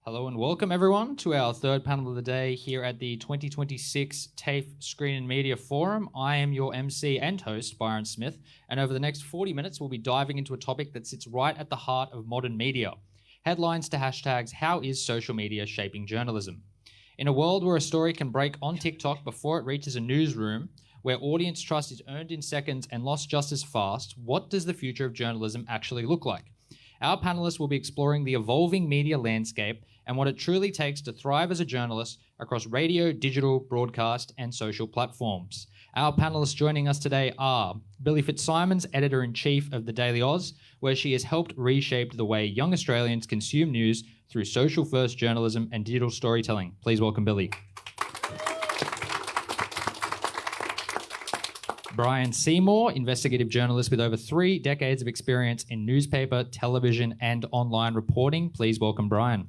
Hello and welcome everyone to our third panel of the day here at the 2026 TAFE Screen and Media Forum. I am your MC and host, Byron Smith, and over the next 40 minutes we'll be diving into a topic that sits right at the heart of modern media. Headlines to hashtags, how is social media shaping journalism? In a world where a story can break on TikTok before it reaches a newsroom, where audience trust is earned in seconds and lost just as fast, what does the future of journalism actually look like? Our panelists will be exploring the evolving media landscape and what it truly takes to thrive as a journalist across radio, digital, broadcast, and social platforms. Our panelists joining us today are Billy Fitzsimons, Editor-in-Chief of the Daily Oz, where she has helped reshape the way young Australians consume news through social-first journalism and digital storytelling. Please welcome Billy. Brian Seymour, investigative journalist with over 3 decades of experience in newspaper, television, and online reporting. Please welcome Brian.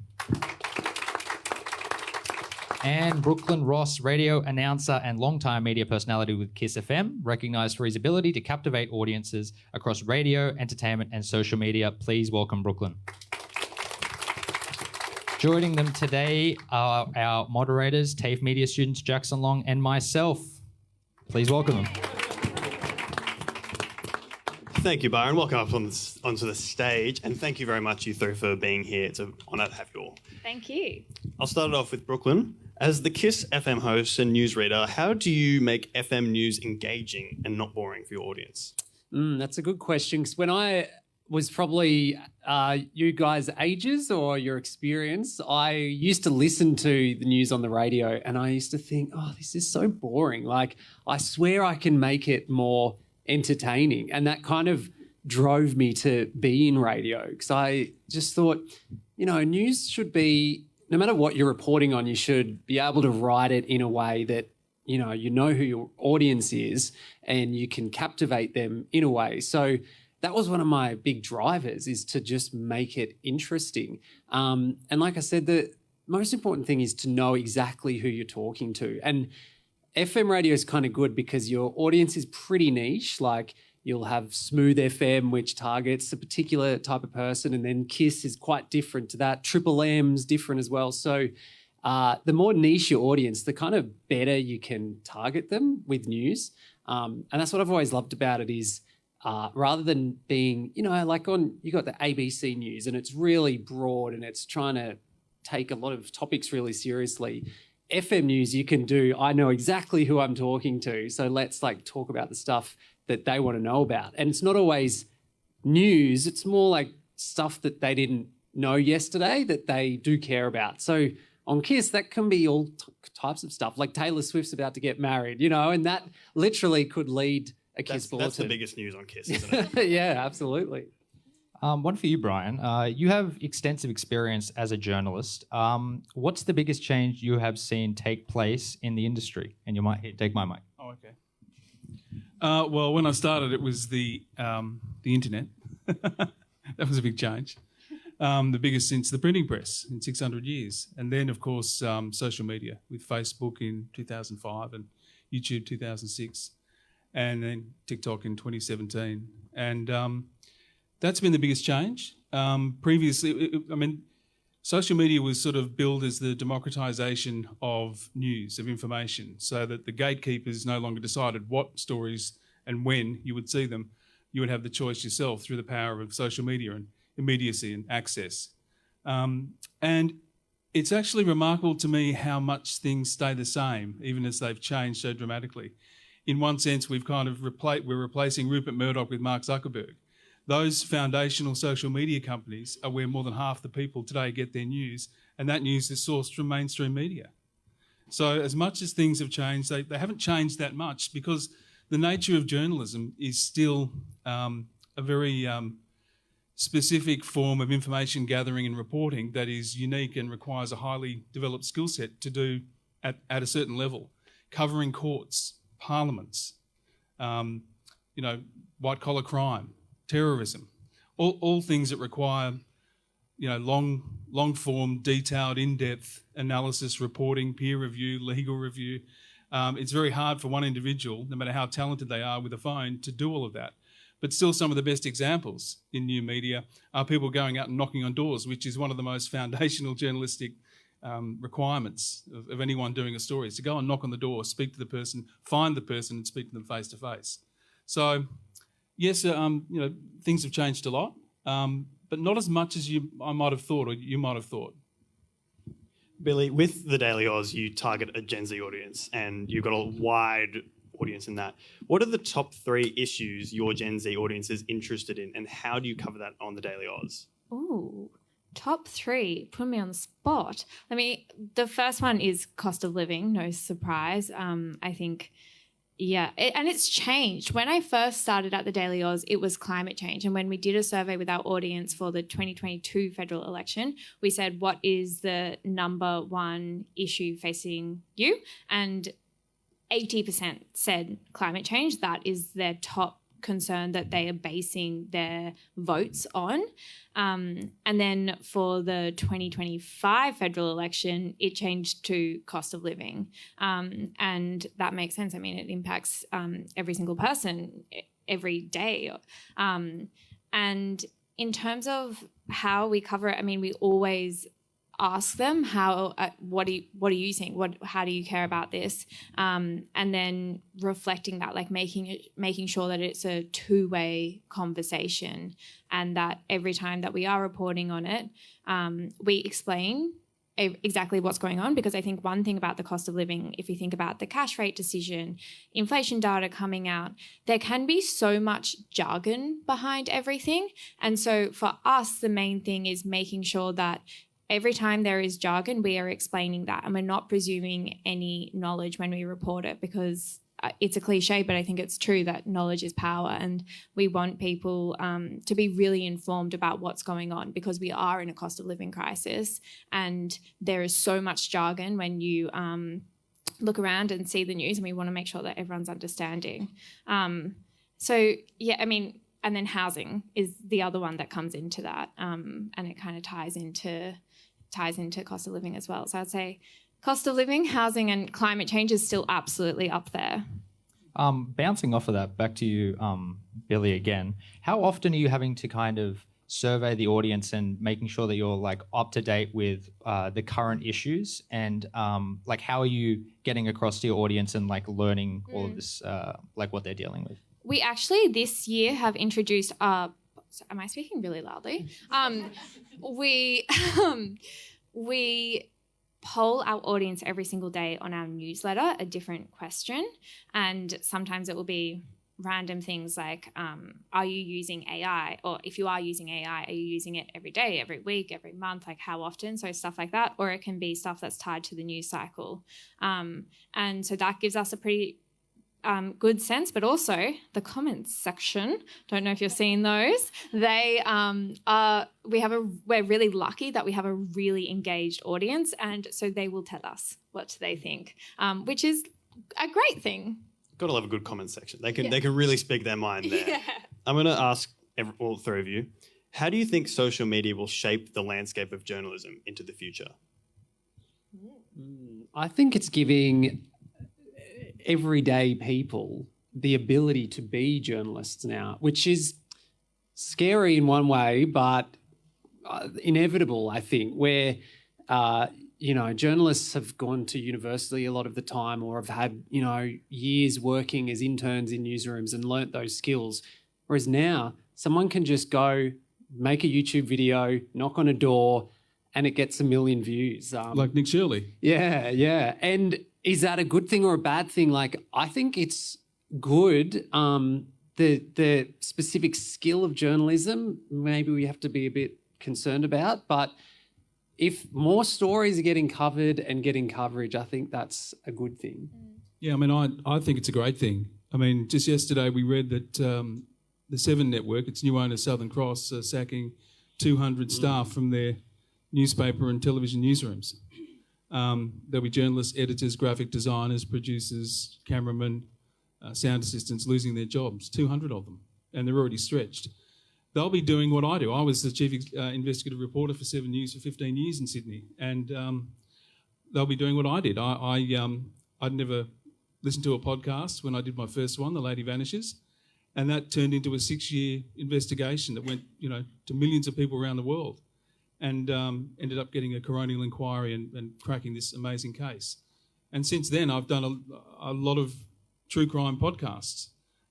And Brooklyn Ross, radio announcer and longtime media personality with KISS FM, recognised for his ability to captivate audiences across radio, entertainment, and social media. Please welcome Brooklyn. Joining them today are our moderators, TAFE media students Jackson Long and myself. Please welcome them. Thank you, Byron. Welcome up onto the stage, and thank you very much, you three, for being here. It's an honour to have you all. Thank you. I'll start it off with Brooklyn. As the KISS FM host and newsreader, how do you make FM news engaging and not boring for your audience? That's a good question, because when I was probably you guys' ages or your experience, I used to listen to the news on the radio and I used to think, oh, this is so boring. Like, I swear I can make it more entertaining. And that kind of drove me to be in radio, because I just thought, news should be, no matter what you're reporting on, you should be able to write it in a way that, you know who your audience is and you can captivate them in a way. So that was one of my big drivers, is to just make it interesting. And like I said, the most important thing is to know exactly who you're talking to. And FM radio is kind of good because your audience is pretty niche. Like, you'll have Smooth FM, which targets a particular type of person, and then KISS is quite different to that. Triple M's different as well. So the more niche your audience, the kind of better you can target them with news. And that's what I've always loved about it, is rather than being, you got the ABC News and it's really broad and it's trying to take a lot of topics really seriously. FM news, you can do, I know exactly who I'm talking to, so let's talk about the stuff that they want to know about. And it's not always news, it's more like stuff that they didn't know yesterday that they do care about. So on KISS, that can be all types of stuff, like Taylor Swift's about to get married, and that literally could lead a KISS bulletin. That's the biggest news on KISS, isn't it? Yeah, absolutely. One for you, Brian. You have extensive experience as a journalist. What's the biggest change you have seen take place in the industry? And you might take my mic. Oh, okay. Well, when I started, it was the internet. That was a big change. The biggest since the printing press in 600 years. And then, of course, social media with Facebook in 2005 and YouTube 2006, and then TikTok in 2017. And that's been the biggest change. Previously, social media was sort of billed as the democratisation of news, of information, so that the gatekeepers no longer decided what stories and when you would see them. You would have the choice yourself through the power of social media and immediacy and access. And it's actually remarkable to me how much things stay the same, even as they've changed so dramatically. In one sense, we're replacing Rupert Murdoch with Mark Zuckerberg. Those foundational social media companies are where more than half the people today get their news, and that news is sourced from mainstream media. So as much as things have changed, they haven't changed that much, because the nature of journalism is still a very specific form of information gathering and reporting that is unique and requires a highly developed skill set to do at a certain level, covering courts, parliaments, white-collar crime, terrorism, all things that require, long-form, detailed, in-depth analysis, reporting, peer review, legal review. It's very hard for one individual, no matter how talented they are with a phone, to do all of that. But still, some of the best examples in new media are people going out and knocking on doors, which is one of the most foundational journalistic requirements of anyone doing a story, is to go and knock on the door, speak to the person, find the person and speak to them face to face. So, yes, things have changed a lot, but not as much as I might have thought or you might have thought. Billy, with the Daily Oz, you target a Gen Z audience and you've got a wide audience in that. What are the top 3 issues your Gen Z audience is interested in, and how do you cover that on the Daily Oz? Ooh, top 3. Put me on the spot. The first one is cost of living, no surprise. I think, and it's changed. When I first started at the Daily Oz, it was climate change. And when we did a survey with our audience for the 2022 federal election, we said, what is the number 1 issue facing you? And 80% said climate change. That is their top concern that they are basing their votes on. And then for the 2025 federal election, it changed to cost of living. And that makes sense. I mean, it impacts every single person every day. And in terms of how we cover it, I mean, we always ask them what are you seeing? How do you care about this? And then reflecting that, like making sure that it's a two-way conversation, and that every time that we are reporting on it, we explain exactly what's going on. Because I think one thing about the cost of living, if you think about the cash rate decision, inflation data coming out, there can be so much jargon behind everything. And so for us, the main thing is making sure that every time there is jargon, we are explaining that, and we're not presuming any knowledge when we report it, because it's a cliche, but I think it's true that knowledge is power, and we want people to be really informed about what's going on, because we are in a cost of living crisis, and there is so much jargon when you look around and see the news, and we want to make sure that everyone's understanding. And then housing is the other one that comes into that, and it kind of ties into cost of living as well. So I'd say cost of living, housing, and climate change is still absolutely up there. Bouncing off of that, back to you, Billy, again. How often are you having to kind of survey the audience and making sure that you're like up to date with the current issues, and how are you getting across to your audience and like learning all of this, like what they're dealing with? We actually this year have introduced am I speaking really loudly? We poll our audience every single day on our newsletter a different question, and sometimes it will be random things like, are you using AI? Or if you are using AI, are you using it every day, every week, every month? Like how often? So stuff like that. Or it can be stuff that's tied to the news cycle. And so that gives us a pretty good sense, but also the comments section. Don't know if you're seeing those. We're really lucky that we have a really engaged audience, and so they will tell us what they think, which is a great thing. Got to love a good comment section. They can really speak their mind there. Yeah. I'm going to ask all 3 of you, how do you think social media will shape the landscape of journalism into the future? I think it's giving everyday people the ability to be journalists now, which is scary in one way, but inevitable, I think, where, journalists have gone to university a lot of the time, or have had, years working as interns in newsrooms and learnt those skills. Whereas now someone can just go make a YouTube video, knock on a door, and it gets 1 million views. Like Nick Shirley. Yeah. And is that a good thing or a bad thing? Like, I think it's good. The specific skill of journalism, maybe we have to be a bit concerned about. But if more stories are getting covered and getting coverage, I think that's a good thing. Yeah, I mean, I think it's a great thing. I mean, just yesterday we read that the Seven Network, its new owner Southern Cross, are sacking 200 staff from their newspaper and television newsrooms. There'll be journalists, editors, graphic designers, producers, cameramen, sound assistants losing their jobs, 200 of them, and they're already stretched. They'll be doing what I do. I was the chief investigative reporter for 7 News for 15 years in Sydney, and they'll be doing what I did. I'd never listened to a podcast when I did my first one, The Lady Vanishes, And that turned into a 6-year investigation that went, to millions of people around the world, and ended up getting a coronial inquiry and cracking this amazing case. And since then, I've done a lot of true crime podcasts,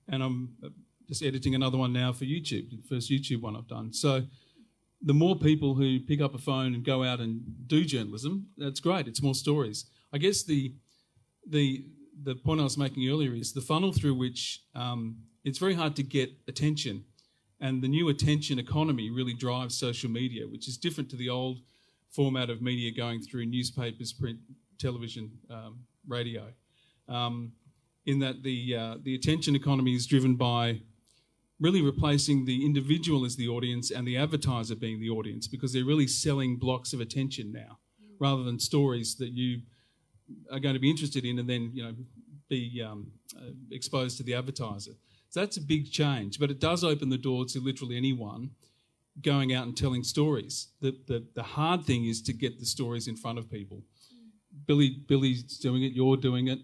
and I'm just editing another one now for YouTube, the first YouTube one I've done. So the more people who pick up a phone and go out and do journalism, that's great. It's more stories. I guess the point I was making earlier is the funnel through which it's very hard to get attention, and the new attention economy really drives social media, which is different to the old format of media going through newspapers, print, television, radio. In that the attention economy is driven by really replacing the individual as the audience and the advertiser being the audience, because they're really selling blocks of attention now, rather than stories that you are going to be interested in and then be exposed to the advertiser. So that's a big change, but it does open the door to literally anyone going out and telling stories. The hard thing is to get the stories in front of people. Billy's doing it, you're doing it,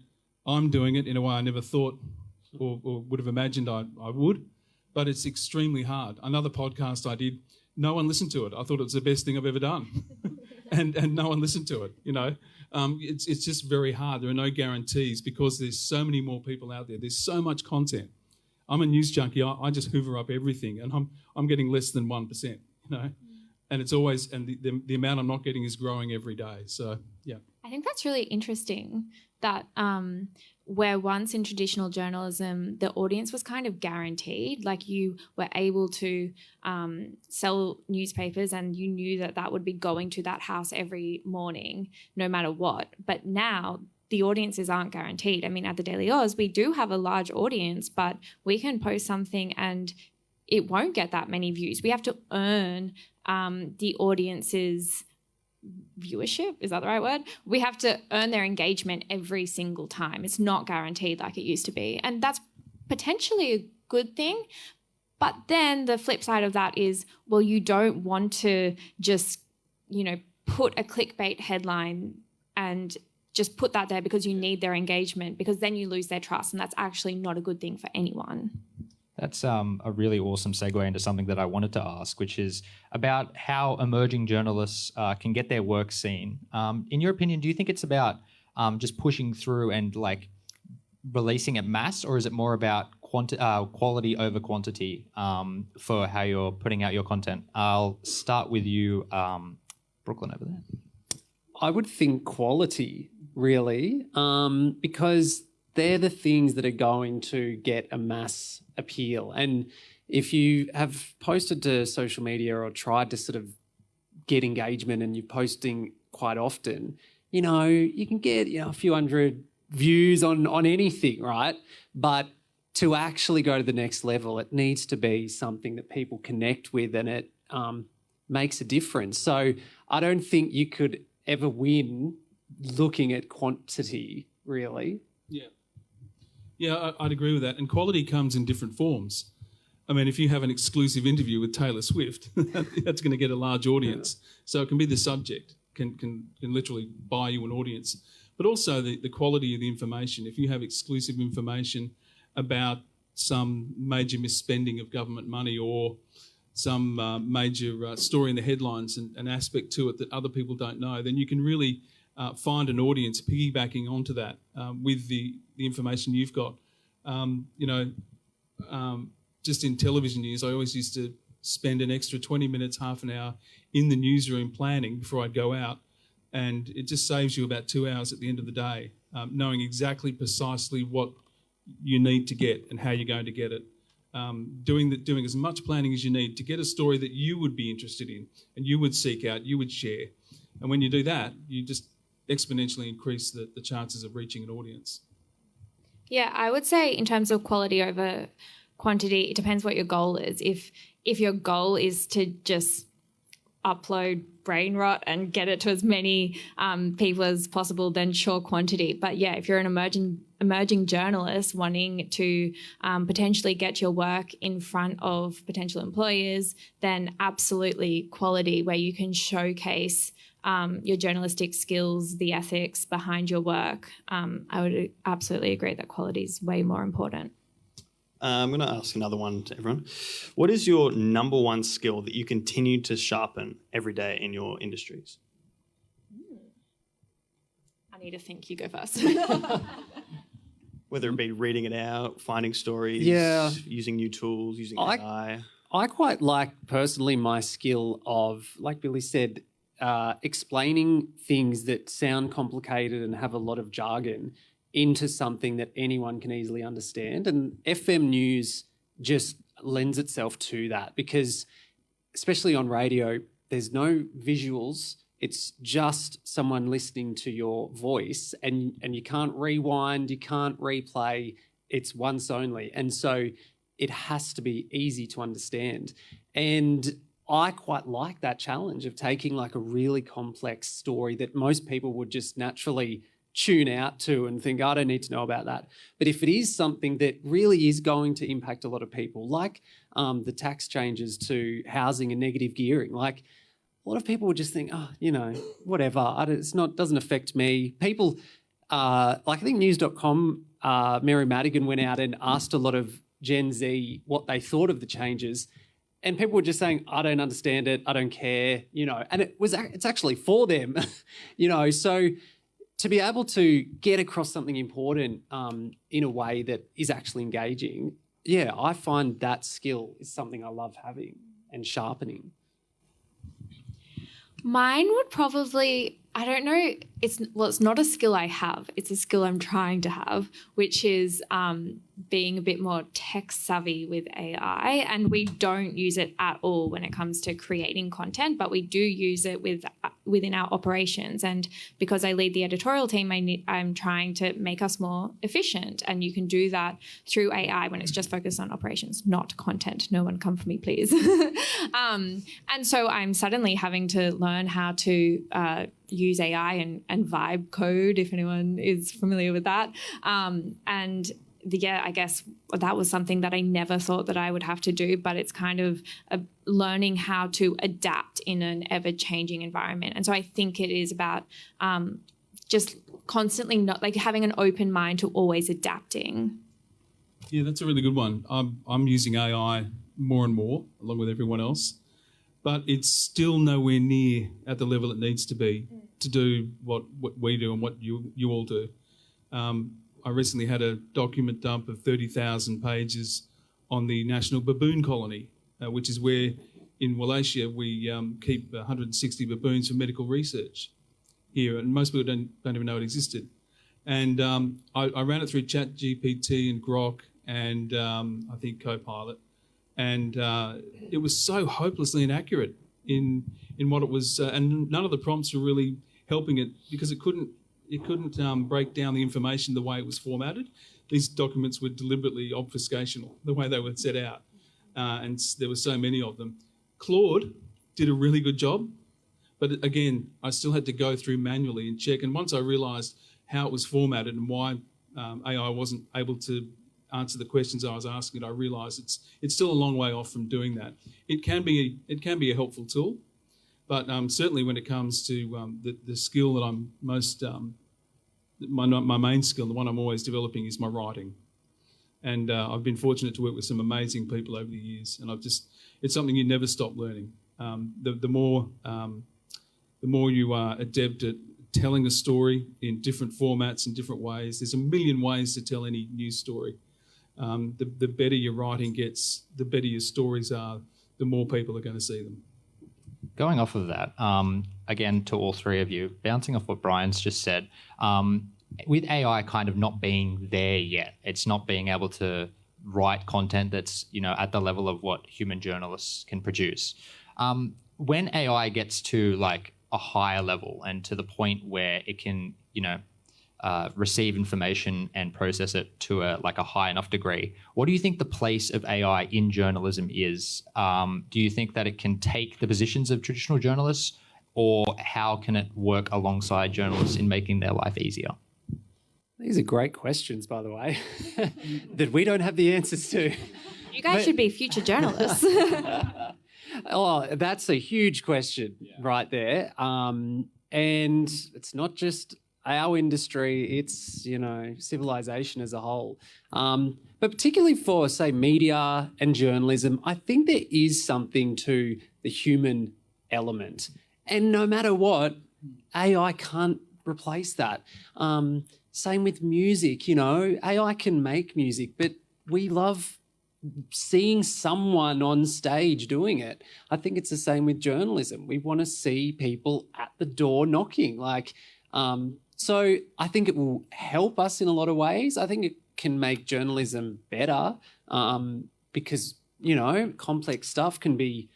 I'm doing it in a way I never thought or would have imagined I would, but it's extremely hard. Another podcast I did, no one listened to it. I thought it was the best thing I've ever done. and no one listened to it, It's just very hard. There are no guarantees because there's so many more people out there. There's so much content. I'm a news junkie. I just hoover up everything, and I'm getting less than 1%, And it's always, and the amount I'm not getting is growing every day. So, yeah. I think that's really interesting that where once in traditional journalism, the audience was kind of guaranteed, like you were able to sell newspapers and you knew that would be going to that house every morning, no matter what. But now the audiences aren't guaranteed. I mean, at the Daily Oz, we do have a large audience, but we can post something and it won't get that many views. We have to earn the audience's viewership. Is that the right word? We have to earn their engagement every single time. It's not guaranteed like it used to be. And that's potentially a good thing. But then the flip side of that is, well, you don't want to just, put a clickbait headline and just put that there because you need their engagement, because then you lose their trust. And that's actually not a good thing for anyone. That's a really awesome segue into something that I wanted to ask, which is about how emerging journalists can get their work seen. In your opinion, do you think it's about just pushing through and releasing at mass, or is it more about quality over quantity for how you're putting out your content? I'll start with you, Brooklyn, over there. I would think quality, really, because they're the things that are going to get a mass appeal. And if you have posted to social media or tried to sort of get engagement and you're posting quite often, you can get a few hundred views on anything, right? But to actually go to the next level, it needs to be something that people connect with and it makes a difference. So I don't think you could ever win looking at quantity, really. Yeah, I'd agree with that. And quality comes in different forms. I mean, if you have an exclusive interview with Taylor Swift, that's going to get a large audience. Yeah. So it can be the subject, can literally buy you an audience. But also the quality of the information. If you have exclusive information about some major misspending of government money or some major story in the headlines and an aspect to it that other people don't know, then you can really find an audience piggybacking onto that with the information you've got. Just in television news, I always used to spend an extra 20 minutes, half an hour in the newsroom planning before I'd go out. And it just saves you about 2 hours at the end of the day, knowing exactly precisely what you need to get and how you're going to get it. Doing as much planning as you need to get a story that you would be interested in and you would seek out, you would share. And when you do that, you just exponentially increase the chances of reaching an audience. Yeah, I would say in terms of quality over quantity, it depends what your goal is. If your goal is to just upload brain rot and get it to as many people as possible, then sure, quantity. But yeah, if you're an emerging journalist wanting to potentially get your work in front of potential employers, then absolutely quality, where you can showcase your journalistic skills, the ethics behind your work. I would absolutely agree that quality is way more important. I'm going to ask another one to everyone. What is your number one skill that you continue to sharpen every day in your industries? I need to think. You go first. Whether it be reading it out, finding stories, Yeah. using new tools, using AI. I quite like personally my skill of, like Billy said, explaining things that sound complicated and have a lot of jargon into something that anyone can easily understand. And FM news just lends itself to that because, especially on radio, there's no visuals. It's just someone listening to your voice, and you can't rewind, you can't replay. It's once only. And so it has to be easy to understand. And I quite like that challenge of taking like a really complex story that most people would just naturally tune out to and think, I don't need to know about that. But if it is something that really is going to impact a lot of people, like the tax changes to housing and negative gearing, like a lot of people would just think, oh, you know, whatever, doesn't affect me. People, like I think news.com, Mary Madigan went out and asked a lot of Gen Z what they thought of the changes. And people were just saying, I don't understand it, I don't care, you know, and it's actually for them, you know. So to be able to get across something important in a way that is actually engaging, yeah, I find that skill is something I love having and sharpening. Mine would probably, I don't know, it's not a skill I have. It's a skill I'm trying to have, which is being a bit more tech savvy with AI. And we don't use it at all when it comes to creating content, but we do use it within our operations. And because I lead the editorial team, I'm trying to make us more efficient. And you can do that through AI when it's just focused on operations, not content. No one come for me, please. And so I'm suddenly having to learn how to use AI and vibe code, if anyone is familiar with that. I guess that was something that I never thought that I would have to do, but it's kind of learning how to adapt in an ever-changing environment. And so I think it is about just constantly not like having an open mind to always adapting. Yeah, that's a really good one. I'm using AI more and more, along with everyone else, but it's still nowhere near at the level it needs to be to do what we do and what you all do. I recently had a document dump of 30,000 pages on the National Baboon Colony, which is where in Wallachia we keep 160 baboons for medical research here, and most people don't even know it existed. And I ran it through ChatGPT and Grok and I think Copilot, and it was so hopelessly inaccurate in what it was, and none of the prompts were really helping it because it couldn't break down the information the way it was formatted. These documents were deliberately obfuscational, the way they were set out, and there were so many of them. Claude did a really good job, but again, I still had to go through manually and check. And once I realised how it was formatted and why AI wasn't able to answer the questions I was asking it, I realised it's still a long way off from doing that. It can be a helpful tool, but certainly when it comes to the skill that I'm most, my main skill, the one I'm always developing, is my writing. And I've been fortunate to work with some amazing people over the years, and it's something you never stop learning. The more you are adept at telling a story in different formats and different ways, there's a million ways to tell any news story. The better your writing gets, the better your stories are, the more people are going to see them. Going off of that, again, to all three of you, bouncing off what Brian's just said, with AI kind of not being there yet, it's not being able to write content that's, at the level of what human journalists can produce. When AI gets to like a higher level and to the point where it can, receive information and process it to a high enough degree, what do you think the place of AI in journalism is? Do you think that it can take the positions of traditional journalists, or how can it work alongside journalists in making their life easier? These are great questions, by the way, that we don't have the answers to. You guys should be future journalists. Oh, that's a huge question right there. And it's not just our industry, it's, civilization as a whole. But particularly for, say, media and journalism, I think there is something to the human element. And no matter what, AI can't replace that. Same with music, AI can make music, but we love seeing someone on stage doing it. I think it's the same with journalism. We want to see people at the door knocking. So I think it will help us in a lot of ways. I think it can make journalism better because, complex stuff can be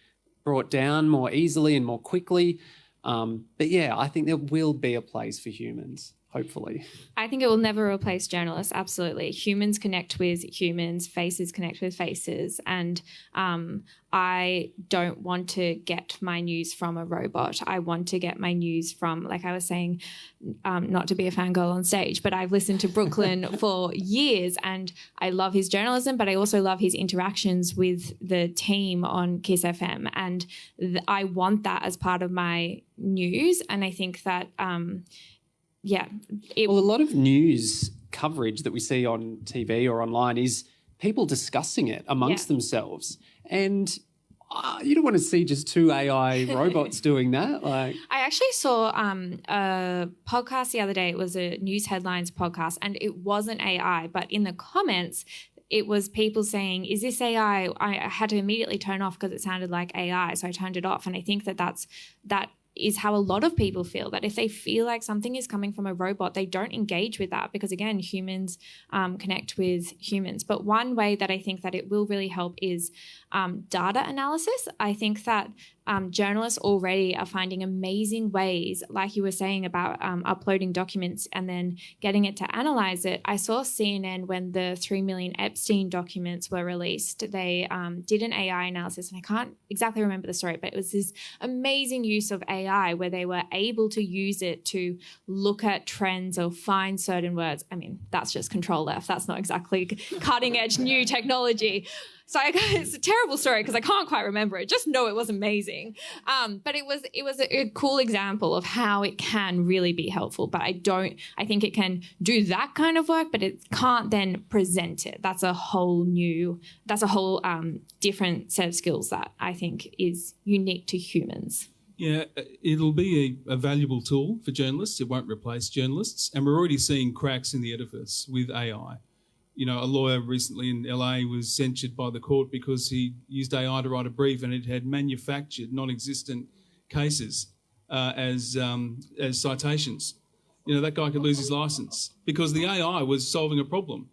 brought down more easily and more quickly. But yeah, I think there will be a place for humans, hopefully. I think it will never replace journalists, absolutely. Humans connect with humans, faces connect with faces. And I don't want to get my news from a robot. I want to get my news from, like I was saying, not to be a fangirl on stage, but I've listened to Brooklyn for years and I love his journalism, but I also love his interactions with the team on Kiss FM. And I want that as part of my news. And I think that, a lot of news coverage that we see on TV or online is people discussing it amongst themselves. And you don't want to see just two AI robots doing that. I actually saw a podcast the other day. It was a news headlines podcast and it wasn't AI, but in the comments, it was people saying, is this AI? I had to immediately turn off because it sounded like AI. So I turned it off. And I think that is how a lot of people feel, that if they feel like something is coming from a robot, they don't engage with that because, again, humans connect with humans. But one way that I think that it will really help is data analysis. I think that journalists already are finding amazing ways, like you were saying about uploading documents and then getting it to analyze it. I saw CNN when the 3 million Epstein documents were released, they did an AI analysis, and I can't exactly remember the story, but it was this amazing use of AI where they were able to use it to look at trends or find certain words. I mean, that's just Control F. That's not exactly cutting edge new technology. So it's a terrible story because I can't quite remember it. Just know it was amazing. But it was a cool example of how it can really be helpful. But I think it can do that kind of work, but it can't then present it. That's a whole different set of skills that I think is unique to humans. Yeah, it'll be a valuable tool for journalists. It won't replace journalists. And we're already seeing cracks in the edifice with AI. A lawyer recently in LA was censured by the court because he used AI to write a brief and it had manufactured non-existent cases as citations. That guy could lose his license because the AI was solving a problem.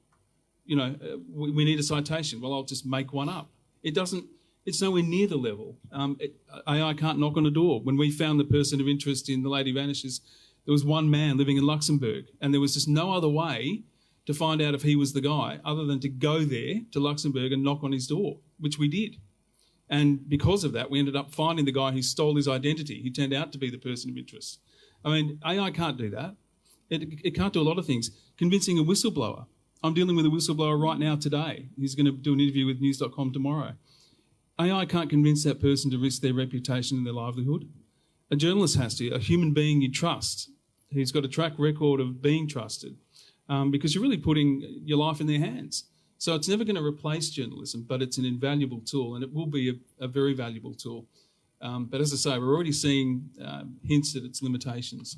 We need a citation. Well, I'll just make one up. It's nowhere near the level. AI can't knock on a door. When we found the person of interest in The Lady Vanishes, there was one man living in Luxembourg and there was just no other way to find out if he was the guy other than to go there to Luxembourg and knock on his door, which we did. And because of that, we ended up finding the guy who stole his identity. He turned out to be the person of interest. I mean, AI can't do that. It can't do a lot of things. Convincing a whistleblower. I'm dealing with a whistleblower right now today. He's going to do an interview with news.com tomorrow. AI can't convince that person to risk their reputation and their livelihood. A journalist has to, a human being you trust, who's got a track record of being trusted. Because you're really putting your life in their hands. So it's never going to replace journalism, but it's an invaluable tool, and it will be a very valuable tool. But as I say, we're already seeing hints at its limitations.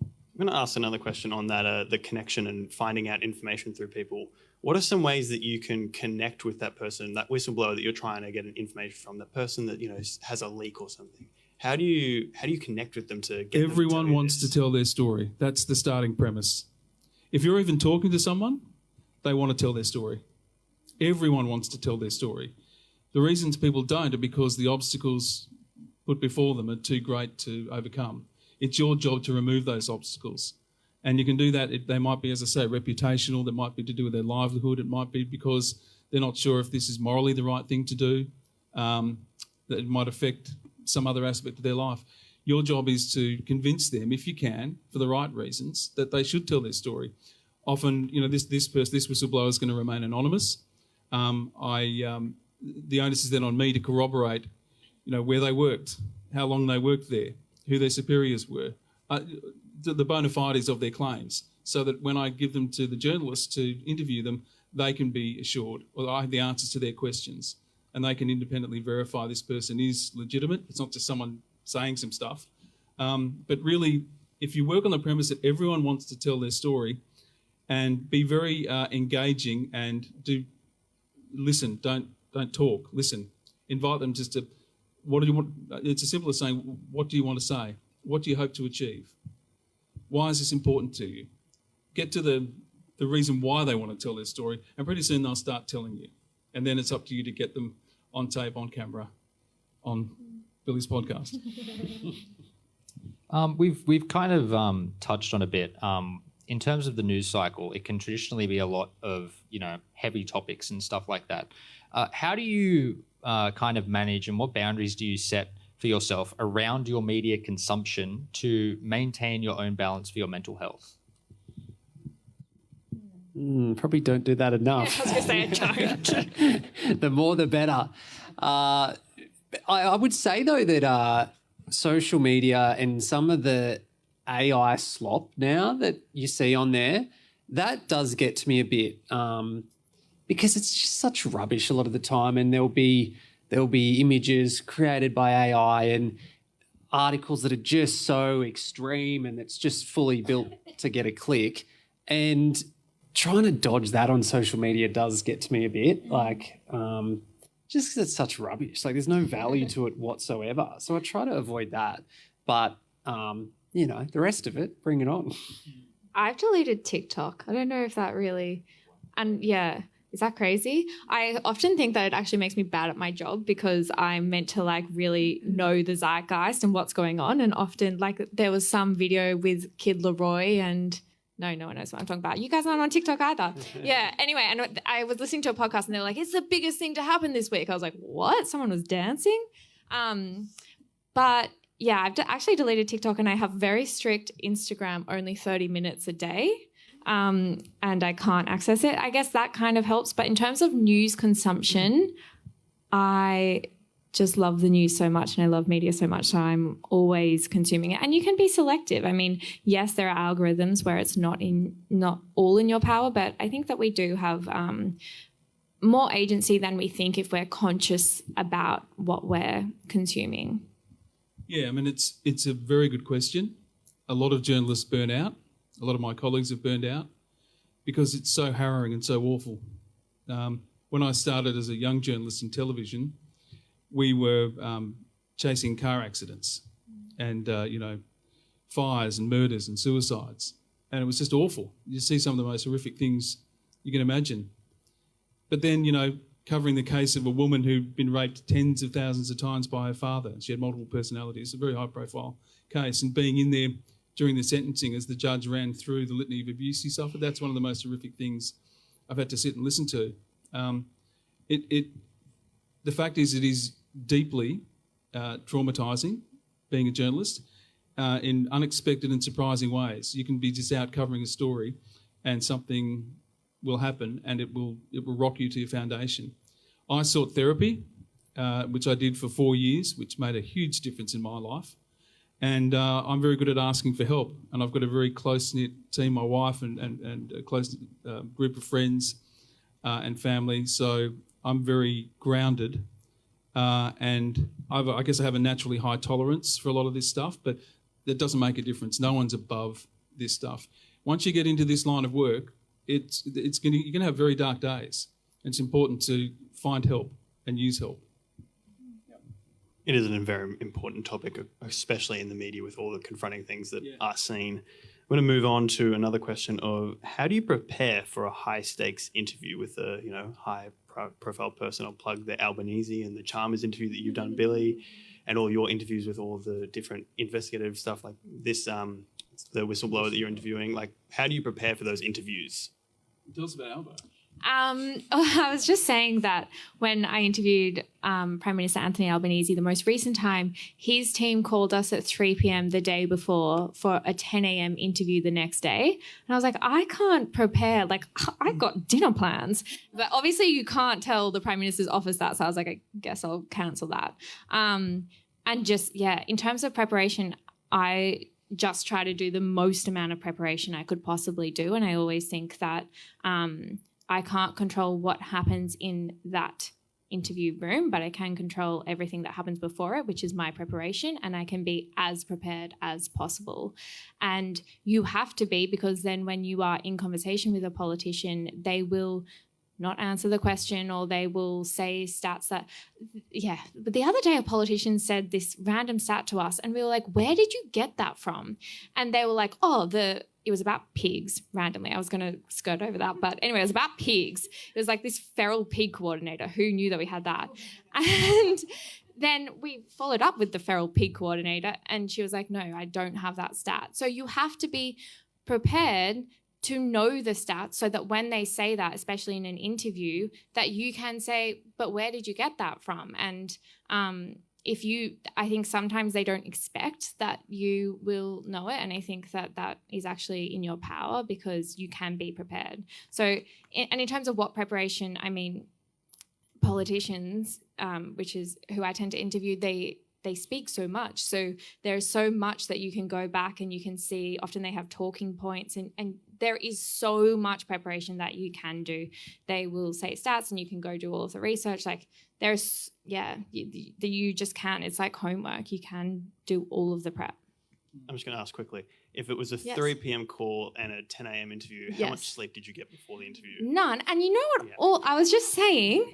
I'm going to ask another question on that, the connection and finding out information through people. What are some ways that you can connect with that person, that whistleblower that you're trying to get information from, that person that has a leak or something? How do you connect with them to get Everyone wants to tell their story. That's the starting premise. If you're even talking to someone, they want to tell their story. Everyone wants to tell their story. The reasons people don't are because the obstacles put before them are too great to overcome. It's your job to remove those obstacles. And you can do that. They might be, as I say, reputational. That might be to do with their livelihood. It might be because they're not sure if this is morally the right thing to do. That it might affect some other aspect of their life. Your job is to convince them, if you can, for the right reasons, that they should tell their story. Often, this whistleblower is going to remain anonymous. The onus is then on me to corroborate, where they worked, how long they worked there, who their superiors were. the bona fides of their claims, so that when I give them to the journalists to interview them, they can be assured, or I have the answers to their questions, and they can independently verify this person is legitimate. It's not just someone saying some stuff. But really, if you work on the premise that everyone wants to tell their story and be very engaging and do listen, don't talk, listen. Invite them just to, what do you want? It's as simple as saying, what do you want to say? What do you hope to achieve? Why is this important to you? Get to the reason why they want to tell their story, and pretty soon they'll start telling you. And then it's up to you to get them on tape, on camera, on Billy's podcast. We've kind of touched on a bit. In terms of the news cycle, it can traditionally be a lot of, heavy topics and stuff like that. How do you kind of manage, and what boundaries do you set for yourself around your media consumption to maintain your own balance for your mental health? Probably don't do that enough. I was going to say I don't. The more the better. I would say, though, that social media and some of the AI slop now that you see on there, that does get to me a bit because it's just such rubbish a lot of the time, and there'll be images created by AI and articles that are just so extreme and it's just fully built to get a click. And trying to dodge that on social media does get to me a bit, just because it's such rubbish. Like, there's no value to it whatsoever. So I try to avoid that. But, the rest of it, bring it on. I've deleted TikTok. I don't know if that really, and yeah, is that crazy? I often think that it actually makes me bad at my job because I'm meant to really know the zeitgeist and what's going on. And often there was some video with Kid Leroy and no one knows what I'm talking about. You guys aren't on TikTok either. Yeah. Anyway, and I was listening to a podcast and they were like, it's the biggest thing to happen this week. I was like, what? Someone was dancing? But yeah, I've actually deleted TikTok and I have very strict Instagram, only 30 minutes a day. And I can't access it. I guess that kind of helps. But in terms of news consumption, I just love the news so much and I love media so much, so I'm always consuming it. And you can be selective. I mean, yes, there are algorithms where it's not all in your power, but I think that we do have more agency than we think if we're conscious about what we're consuming. Yeah, I mean, it's a very good question. A lot of journalists burn out. A lot of my colleagues have burned out because it's so harrowing and so awful. When I started as a young journalist in television, we were chasing car accidents and, fires and murders and suicides. And it was just awful. You see some of the most horrific things you can imagine. But then, covering the case of a woman who'd been raped tens of thousands of times by her father. She had multiple personalities, a very high-profile case. And being in there during the sentencing as the judge ran through the litany of abuse he suffered, that's one of the most horrific things I've had to sit and listen to. The fact is, it is deeply traumatising being a journalist in unexpected and surprising ways. You can be just out covering a story and something will happen and it will rock you to your foundation. I sought therapy, which I did for 4 years, which made a huge difference in my life. And I'm very good at asking for help. And I've got a very close-knit team, my wife and a close group of friends and family. So I'm very grounded. And I guess I have a naturally high tolerance for a lot of this stuff, but that doesn't make a difference. No one's above this stuff. Once you get into this line of work, you're going to have very dark days. It's important to find help and use help. It is a very important topic, especially in the media with all the confronting things that are seen. I'm going to move on to another question of how do you prepare for a high-stakes interview with a high-profile person? I'll plug the Albanese and the Chalmers interview that you've done, Billy, and all your interviews with all the different investigative stuff like this, the whistleblower that you're interviewing. Like, how do you prepare for those interviews? Tell us about Alba. I was just saying that when I interviewed Prime Minister Anthony Albanese the most recent time, his team called us at 3 p.m. the day before for a 10 a.m. interview the next day. And I was like, I can't prepare. Like, I got dinner plans. But obviously you can't tell the Prime Minister's office that. So I was like, I guess I'll cancel that. And just, in terms of preparation, I just try to do the most amount of preparation I could possibly do. And I always think that I can't control what happens in that interview room, but I can control everything that happens before it, which is my preparation, and I can be as prepared as possible. And you have to be, because then when you are in conversation with a politician, they will not answer the question, or they will say stats that, But the other day a politician said this random stat to us, and we were like, where did you get that from? And they were like, it was about pigs randomly. I was going to skirt over that. But anyway, it was about pigs. It was like this feral pig coordinator. Who knew that we had that? And then we followed up with the feral pig coordinator, and she was like, no, I don't have that stat. So you have to be prepared to know the stats, so that when they say that, especially in an interview, that you can say, but where did you get that from? And I think sometimes they don't expect that you will know it. And I think that is actually in your power, because you can be prepared. So, in terms of what preparation, I mean, politicians, which is who I tend to interview, they speak so much. So there's so much that you can go back and you can see. Often they have talking points, and there is so much preparation that you can do. They will say stats and you can go do all of the research. Like you just can. It's like homework. You can do all of the prep. I'm just going to ask quickly, if it was a 3 p.m. call and a 10 a.m. interview, how much sleep did you get before the interview? None. And you know what? I was just saying,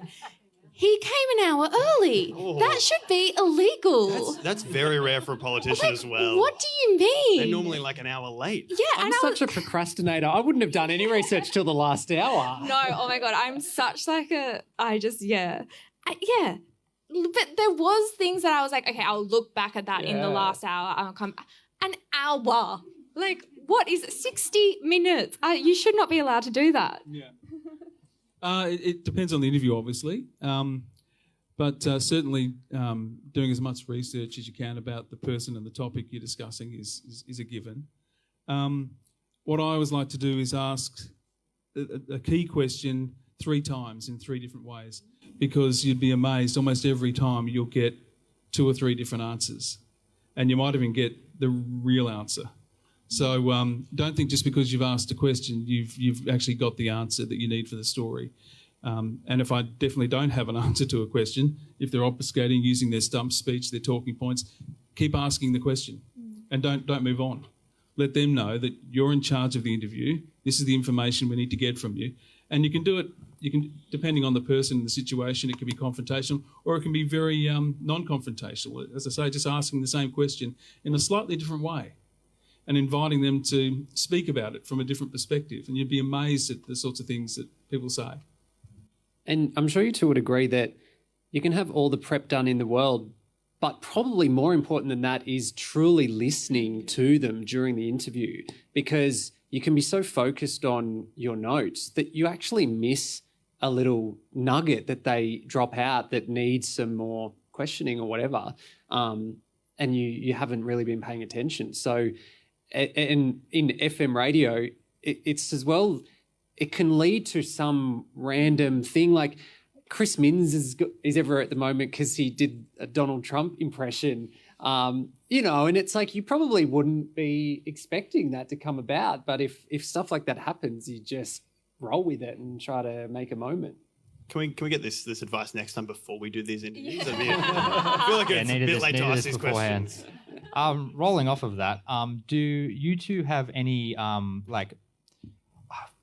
he came an hour early. Oh. That should be illegal. That's very rare for a politician as well. What do you mean? They're normally like an hour late. Yeah, I'm such a procrastinator. I wouldn't have done any research till the last hour. No, oh my God, I'm such like yeah. But there was things that I was like, okay, I'll look back at that in the last hour. I'll come an hour. Like, what is it? 60 minutes? You should not be allowed to do that. Yeah. It depends on the interview, obviously, but certainly doing as much research as you can about the person and the topic you're discussing is a given. What I always like to do is ask a key question 3 times in 3 different ways, because you'd be amazed almost every time you'll get 2 or 3 different answers, and you might even get the real answer. So don't think just because you've asked a question, you've actually got the answer that you need for the story. And if I definitely don't have an answer to a question, if they're obfuscating, using their stump speech, their talking points, keep asking the question and don't move on. Let them know that you're in charge of the interview. This is the information we need to get from you. And you can do it, depending on the person and the situation, it can be confrontational or it can be very non-confrontational. As I say, just asking the same question in a slightly different way, and inviting them to speak about it from a different perspective. And you'd be amazed at the sorts of things that people say. And I'm sure you two would agree that you can have all the prep done in the world, but probably more important than that is truly listening to them during the interview, because you can be so focused on your notes that you actually miss a little nugget that they drop out that needs some more questioning or whatever, and you haven't really been paying attention. So, and in FM radio, it's as well, it can lead to some random thing like Chris Minns is everywhere at the moment because he did a Donald Trump impression, and it's like you probably wouldn't be expecting that to come about. But if stuff like that happens, you just roll with it and try to make a moment. Can we get this advice next time before we do these interviews? I feel like it's a bit late to ask these questions. Rolling off of that, do you two have any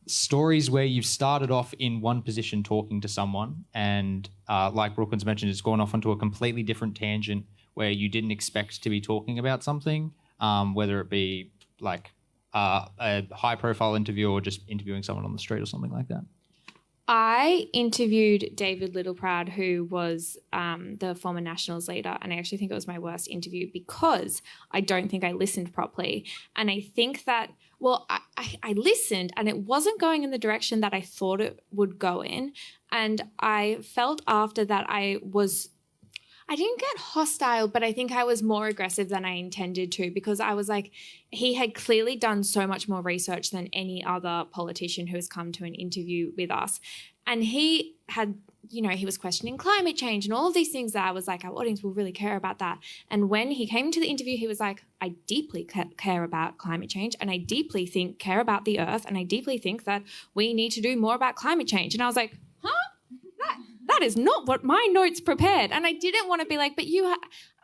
stories where you've started off in one position talking to someone and like Brooklyn's mentioned, it's gone off onto a completely different tangent where you didn't expect to be talking about something, whether it be like a high profile interview or just interviewing someone on the street or something like that? I interviewed David Littleproud, who was the former Nationals leader, and I actually think it was my worst interview because I don't think I listened properly. And I think that, I listened and it wasn't going in the direction that I thought it would go in. And I felt after that I I didn't get hostile, but I think I was more aggressive than I intended to, because I was like, he had clearly done so much more research than any other politician who has come to an interview with us. And he had, he was questioning climate change and all of these things that I was like, our audience will really care about that. And when he came to the interview, he was like, I deeply care about climate change, and I deeply care about the earth, and I deeply think that we need to do more about climate change. And I was like, huh? That is not what my notes prepared. And I didn't want to be like, but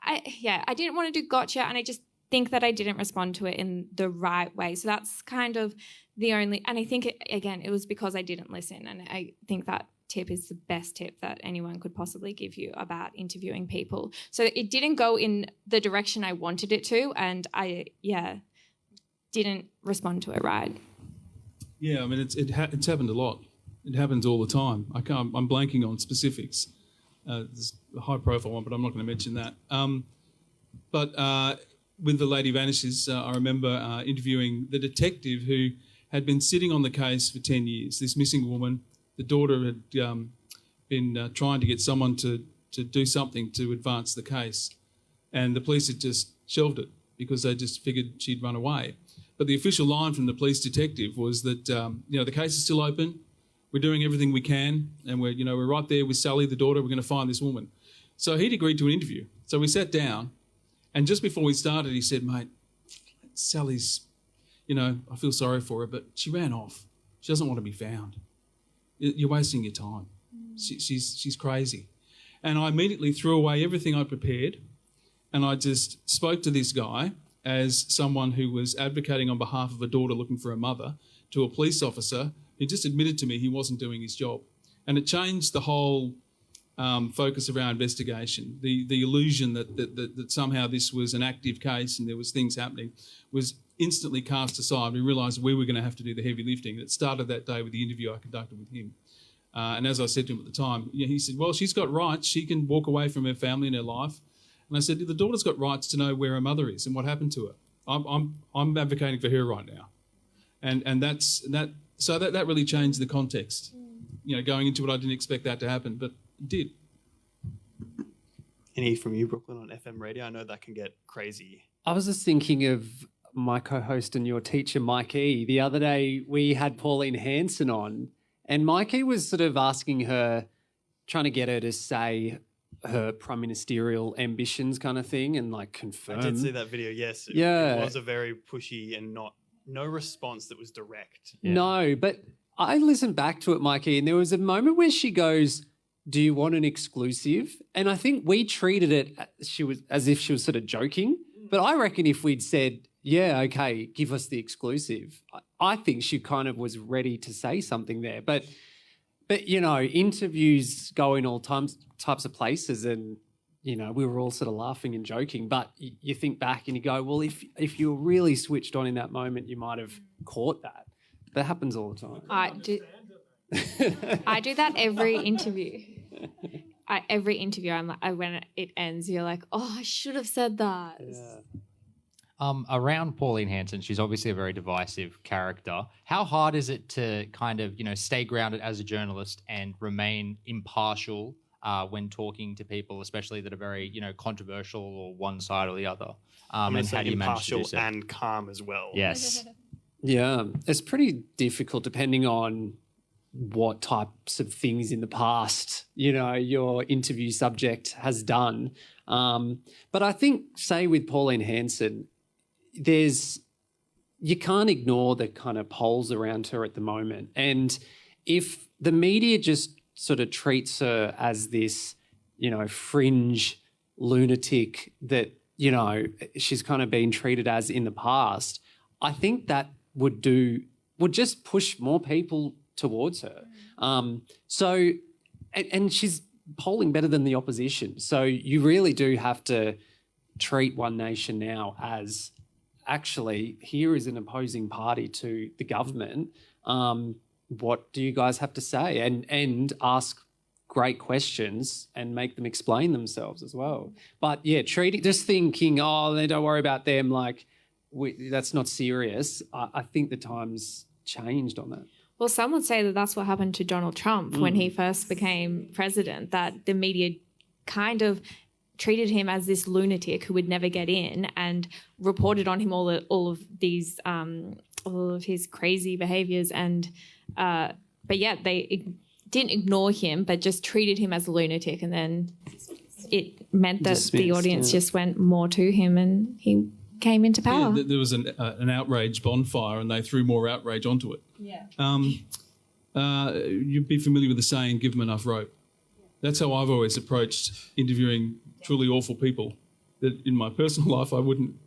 I didn't want to do gotcha. And I just think that I didn't respond to it in the right way. So that's kind of the only, and I think, it was because I didn't listen. And I think that tip is the best tip that anyone could possibly give you about interviewing people. So it didn't go in the direction I wanted it to. And I, didn't respond to it right. Yeah, I mean, it's happened a lot. It happens all the time. I'm blanking on specifics. There's a high-profile one, but I'm not going to mention that. But with The Lady Vanishes, I remember interviewing the detective who had been sitting on the case for 10 years, this missing woman. The daughter had been trying to get someone to do something to advance the case, and the police had just shelved it because they just figured she'd run away. But the official line from the police detective was that, the case is still open. We're doing everything we can, and we're right there with Sally, the daughter. We're going to find this woman. So he'd agreed to an interview. So we sat down, and just before we started, he said, mate, Sally's, I feel sorry for her, but she ran off. She doesn't want to be found. You're wasting your time. She's crazy. And I immediately threw away everything I prepared, and I just spoke to this guy as someone who was advocating on behalf of a daughter looking for a mother to a police officer who just admitted to me he wasn't doing his job. And it changed the whole focus of our investigation. The illusion that somehow this was an active case and there was things happening was instantly cast aside. We realised we were going to have to do the heavy lifting. And it started that day with the interview I conducted with him. And as I said to him at the time, he said, well, she's got rights. She can walk away from her family and her life. And I said, the daughter's got rights to know where her mother is and what happened to her. I'm advocating for her right now. And that's that. So that really changed the context. Going into it, I didn't expect that to happen, but it did. Any from you, Brooklyn, on FM radio? I know that can get crazy. I was just thinking of my co-host and your teacher, Mike E. The other day we had Pauline Hanson on, and Mike E was sort of asking her, trying to get her to say her prime ministerial ambitions kind of thing and confirm. I did see that video, yes. Yeah. It was a very pushy and no response that was direct. Yeah. No, but I listened back to it, Mikey, and there was a moment where she goes, do you want an exclusive? And I think we treated it as if she was sort of joking. But I reckon if we'd said, yeah, okay, give us the exclusive, I think she kind of was ready to say something there. But interviews go in all types of places, and we were all sort of laughing and joking. But you think back and you go, well, if you were really switched on in that moment, you might have caught that. That happens all the time. I do that every interview. Every interview, I'm like, when it ends, you're like, oh, I should have said that. Yeah. Around Pauline Hanson, she's obviously a very divisive character. How hard is it to kind of, stay grounded as a journalist and remain impartial when talking to people, especially that are very, controversial or one side or the other? And how do you manage to do impartial so? and calm as well. Yes. Yeah, it's pretty difficult depending on what types of things in the past, your interview subject has done. But I think, say with Pauline Hanson, you can't ignore the kind of polls around her at the moment. And if the media just sort of treats her as this, fringe lunatic that, she's kind of been treated as in the past, I think that would just push more people towards her. And she's polling better than the opposition. So you really do have to treat One Nation now as actually, here is an opposing party to the government. What do you guys have to say? And ask great questions and make them explain themselves as well. But yeah, just thinking, don't worry about them, that's not serious. I think the time's changed on that. Well, some would say that that's what happened to Donald Trump when he first became president, that the media kind of treated him as this lunatic who would never get in, and reported on him all of these all of his crazy behaviors. And but yeah, they didn't ignore him, but just treated him as a lunatic, and then it meant that the audience just went more to him, and he came into power. Yeah, there was an outrage bonfire, and they threw more outrage onto it. Yeah. You'd be familiar with the saying, give them enough rope. That's how I've always approached interviewing truly awful people that in my personal life I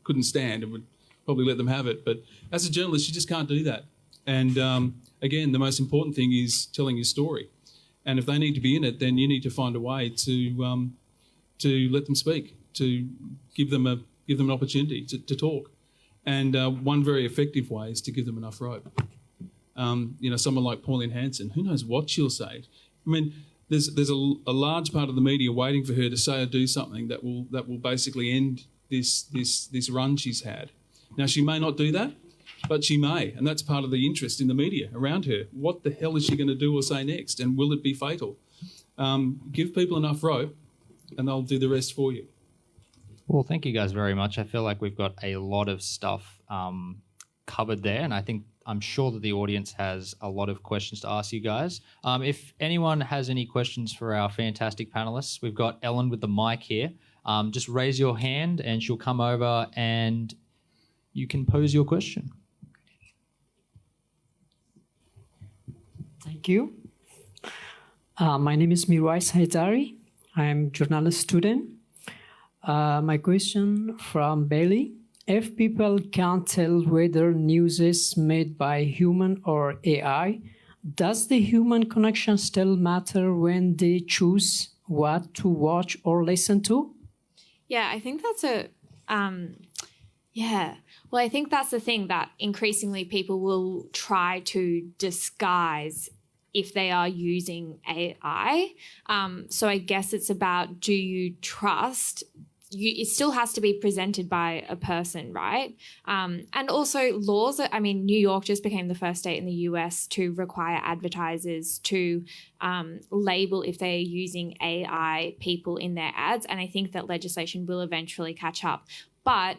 couldn't stand and would probably let them have it. But as a journalist, you just can't do that. And again, the most important thing is telling your story. And if they need to be in it, then you need to find a way to let them speak, to give them an opportunity to talk. And one very effective way is to give them enough rope. Someone like Pauline Hanson, who knows what she'll say? I mean, there's a large part of the media waiting for her to say or do something that will basically end this run she's had. Now, she may not do that, but she may, and that's part of the interest in the media around her. What the hell is she going to do or say next, and will it be fatal? Give people enough rope, and they'll do the rest for you. Well, thank you guys very much. I feel like we've got a lot of stuff covered there, and I'm sure that the audience has a lot of questions to ask you guys. If anyone has any questions for our fantastic panelists, we've got Ellen with the mic here. Just raise your hand and she'll come over and you can pose your question. Thank you. My name is Mirwais Haidari. I am a journalist student. My question from Bailey. If people can't tell whether news is made by human or AI, does the human connection still matter when they choose what to watch or listen to? Yeah, I think that's Well, I think that's the thing, that increasingly people will try to disguise if they are using AI. So I guess it's about, do you trust? It still has to be presented by a person, right? And also laws, New York just became the first state in the US to require advertisers to label if they're using AI people in their ads. And I think that legislation will eventually catch up. But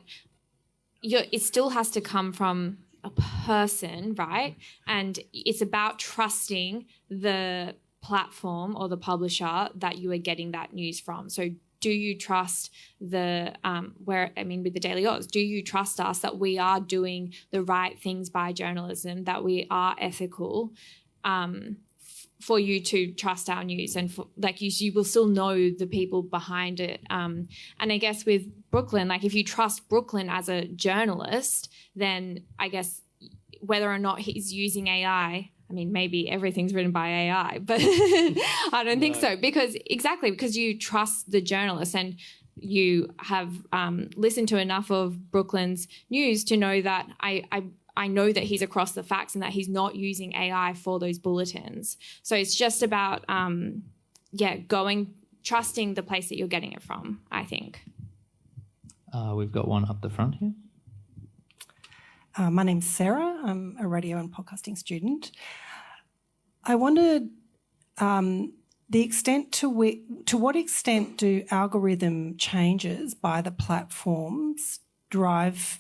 it still has to come from a person, right? And it's about trusting the platform or the publisher that you are getting that news from. So do you trust with the Daily Oz, do you trust us that we are doing the right things by journalism, that we are ethical, for you to trust our news? And you will still know the people behind it. And I guess with Brooklyn, if you trust Brooklyn as a journalist, then I guess whether or not he's using AI, maybe everything's written by AI, but I don't think so. Because you trust the journalist and you have listened to enough of Brooklyn's news to know that I know that he's across the facts and that he's not using AI for those bulletins. So it's just about, trusting the place that you're getting it from, I think. We've got one up the front here. My name's Sarah. I'm a radio and podcasting student. I wondered the extent to what extent do algorithm changes by the platforms drive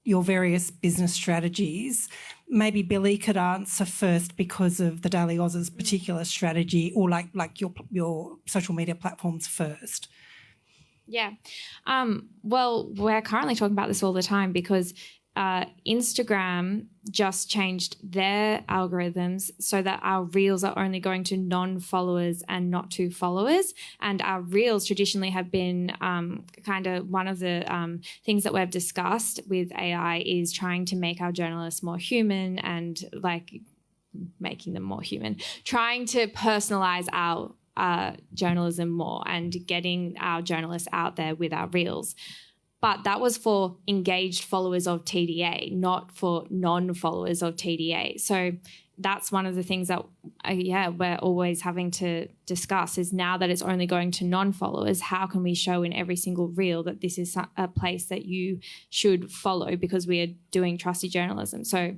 your various business strategies? Maybe Billy could answer first because of the Daily Oz's particular strategy, or like your social media platforms first. Yeah. Well, we're currently talking about this all the time because Instagram just changed their algorithms so that our reels are only going to non-followers and not to followers. And our reels traditionally have been kind of one of the things that we've discussed with AI is trying to make our journalists more human and making them more human, trying to personalize our journalism more and getting our journalists out there with our reels. But that was for engaged followers of TDA, not for non-followers of TDA. So that's one of the things that, we're always having to discuss is now that it's only going to non-followers, how can we show in every single reel that this is a place that you should follow because we are doing trusty journalism? So,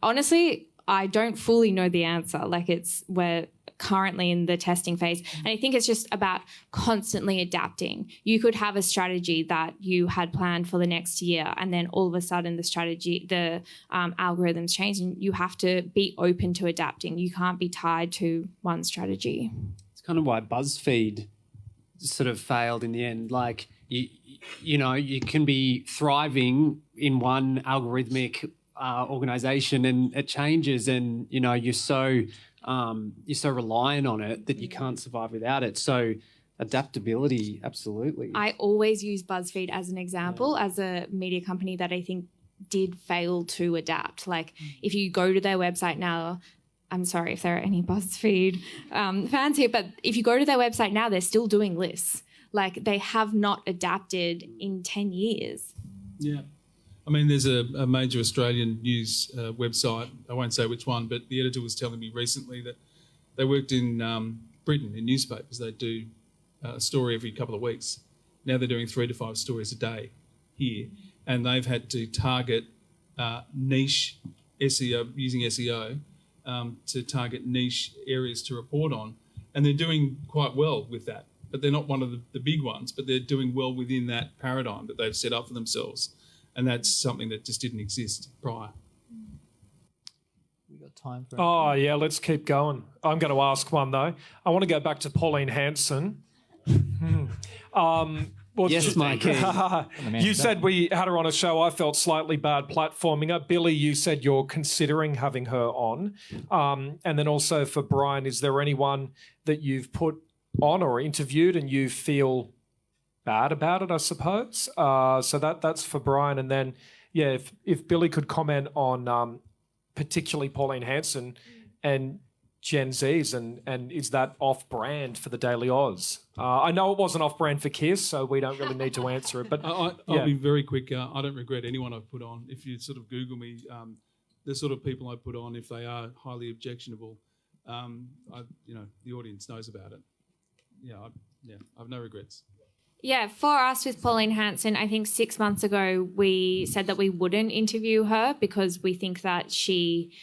honestly, I don't fully know the answer. Like we're currently in the testing phase. And I think it's just about constantly adapting. You could have a strategy that you had planned for the next year, and then all of a sudden the algorithms change, and you have to be open to adapting. You can't be tied to one strategy. It's kind of why BuzzFeed sort of failed in the end. Like, you know, you can be thriving in one algorithmic organization and it changes, and, you know, you're so reliant on it that you can't survive without it. So adaptability, absolutely. I always use BuzzFeed as an example, as a media company that I think did fail to adapt. Like, if you go to their website now, I'm sorry if there are any BuzzFeed fans here, but if you go to their website now, they're still doing lists. Like, they have not adapted in 10 years. Yeah. I mean, there's a major Australian news website, I won't say which one, but the editor was telling me recently that they worked in Britain in newspapers. They do a story every couple of weeks. Now they're doing 3 to 5 stories a day here, and they've had to target niche SEO, using SEO, to target niche areas to report on, and they're doing quite well with that. But they're not one of the big ones, but they're doing well within that paradigm that they've set up for themselves. And that's something that just didn't exist prior. We got time for. Oh, yeah, let's keep going. I'm going to ask one, though. I want to go back to Pauline Hanson. Yes, Mike. You said we had her on a show. I felt slightly bad platforming her. Billy, you said you're considering having her on. And then also for Brian, is there anyone that you've put on or interviewed and you feel bad about it, I suppose? So that's for Brian. And then, yeah, if Billy could comment on particularly Pauline Hanson and Gen Zs, and is that off-brand for the Daily Oz? I know it wasn't off-brand for Kiss, so we don't really need to answer it. But I'll be very quick. I don't regret anyone I've put on. If you sort of Google me, the sort of people I put on, if they are highly objectionable, the audience knows about it. I've no regrets. Yeah, for us with Pauline Hanson, I think 6 months ago we said that we wouldn't interview her because we think that she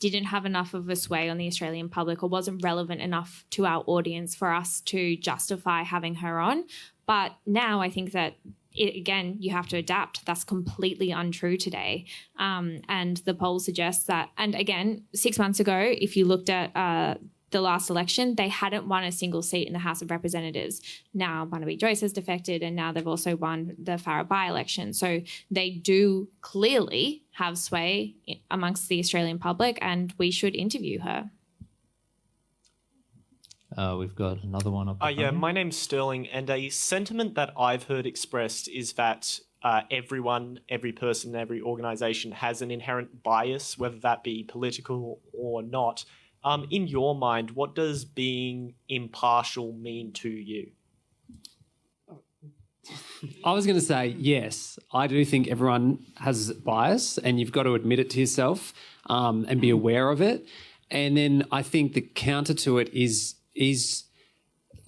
didn't have enough of a sway on the Australian public or wasn't relevant enough to our audience for us to justify having her on. But now I think that, again, you have to adapt. That's completely untrue today. And the poll suggests that, and again, 6 months ago, if you looked at the last election, they hadn't won a single seat in the House of Representatives. Now Barnaby Joyce has defected, and now they've also won the Farrer by-election. So they do clearly have sway amongst the Australian public, and we should interview her. We've got another one up. Yeah, my name's Sterling, and a sentiment that I've heard expressed is that every person, every organisation has an inherent bias, whether that be political or not. In your mind, what does being impartial mean to you? I was going to say, yes, I do think everyone has bias, and you've got to admit it to yourself and be aware of it. And then I think the counter to it is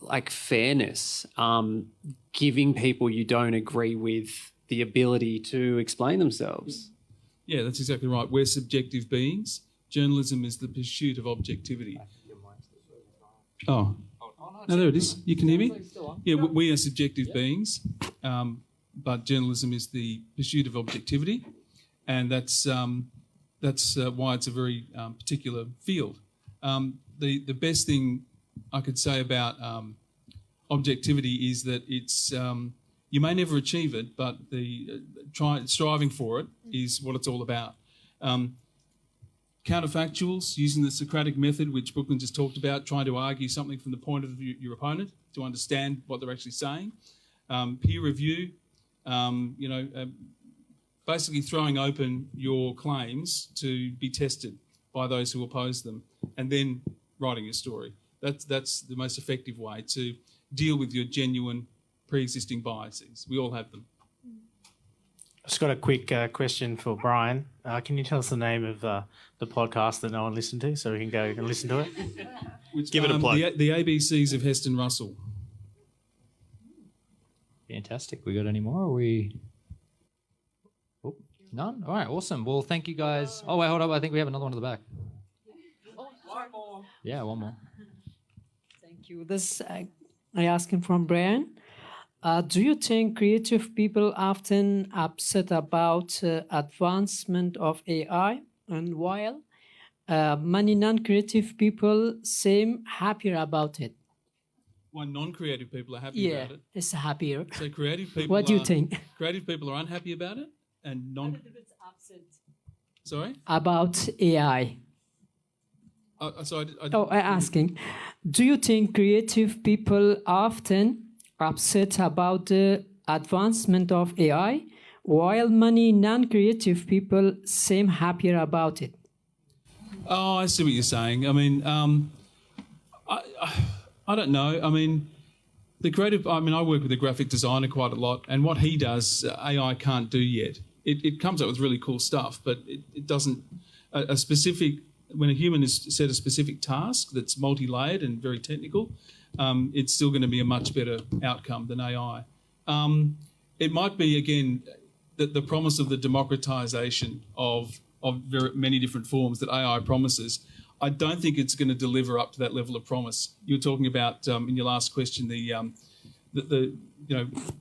like fairness, giving people you don't agree with the ability to explain themselves. Yeah, that's exactly right. We're subjective beings. Journalism is the pursuit of objectivity. Oh, no, there it is. You can hear me? Yeah, we are subjective beings, but journalism is the pursuit of objectivity, and that's why it's a very particular field. The best thing I could say about objectivity is that it's you may never achieve it, but the striving for it is what it's all about. Counterfactuals, using the Socratic method, which Brooklyn just talked about, trying to argue something from the point of view of your opponent to understand what they're actually saying. Peer review, basically throwing open your claims to be tested by those who oppose them, and then writing your story. That's the most effective way to deal with your genuine pre-existing biases. We all have them. Just got a quick question for Brian. Can you tell us the name of the podcast that no one listened to, so we can go and listen to it? Give it a plug. The ABCs of Heston Russell. Fantastic. We got any more? Or we? Oh. None? All right, awesome. Well, thank you guys. Oh, wait, hold up. I think we have another one at the back. One more. Yeah, one more. Thank you. This I asking from Brian. Do you think creative people often upset about advancement of AI, and while many non-creative people seem happier about it? Why non-creative people are happy Yeah, about it. it's happier. So creative people. What do you think Creative people are unhappy about it, and Sorry. about AI? Asking. Do you think creative people often upset about the advancement of AI, while many non-creative people seem happier about it? Oh, I see what you're saying. I mean, I don't know. I mean, the creative. I mean, I work with a graphic designer quite a lot, and what he does, AI can't do yet. It comes up with really cool stuff, but it doesn't. A specific. When a human is set a specific task that's multi-layered and very technical, it's still going to be a much better outcome than AI. It might be, again, the promise of the democratization of very many different forms that AI promises. I don't think it's going to deliver up to that level of promise. You were talking about, in your last question,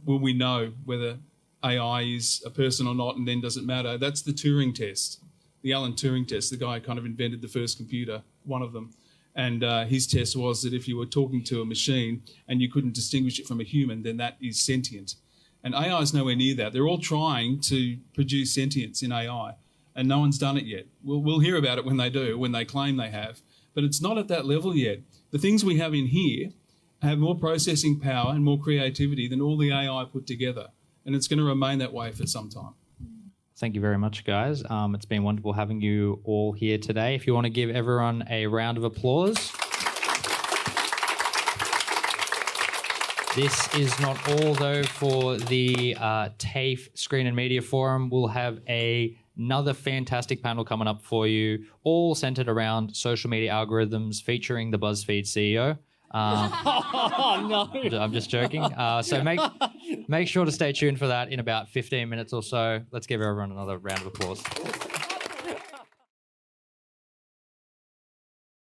will we know whether AI is a person or not, and then does it matter? That's the Turing test. The Alan Turing test, the guy who kind of invented the first computer, one of them. And his test was that if you were talking to a machine and you couldn't distinguish it from a human, then that is sentient. And AI is nowhere near that. They're all trying to produce sentience in AI, and no one's done it yet. We'll hear about it when they do, when they claim they have. But it's not at that level yet. The things we have in here have more processing power and more creativity than all the AI put together. And it's going to remain that way for some time. Thank you very much, guys. It's been wonderful having you all here today. If you want to give everyone a round of applause. This is not all, though, for the TAFE Screen and Media Forum. We'll have another fantastic panel coming up for you, all centered around social media algorithms featuring the BuzzFeed CEO. No. I'm just joking. So make sure to stay tuned for that in about 15 minutes or so. Let's give everyone another round of applause.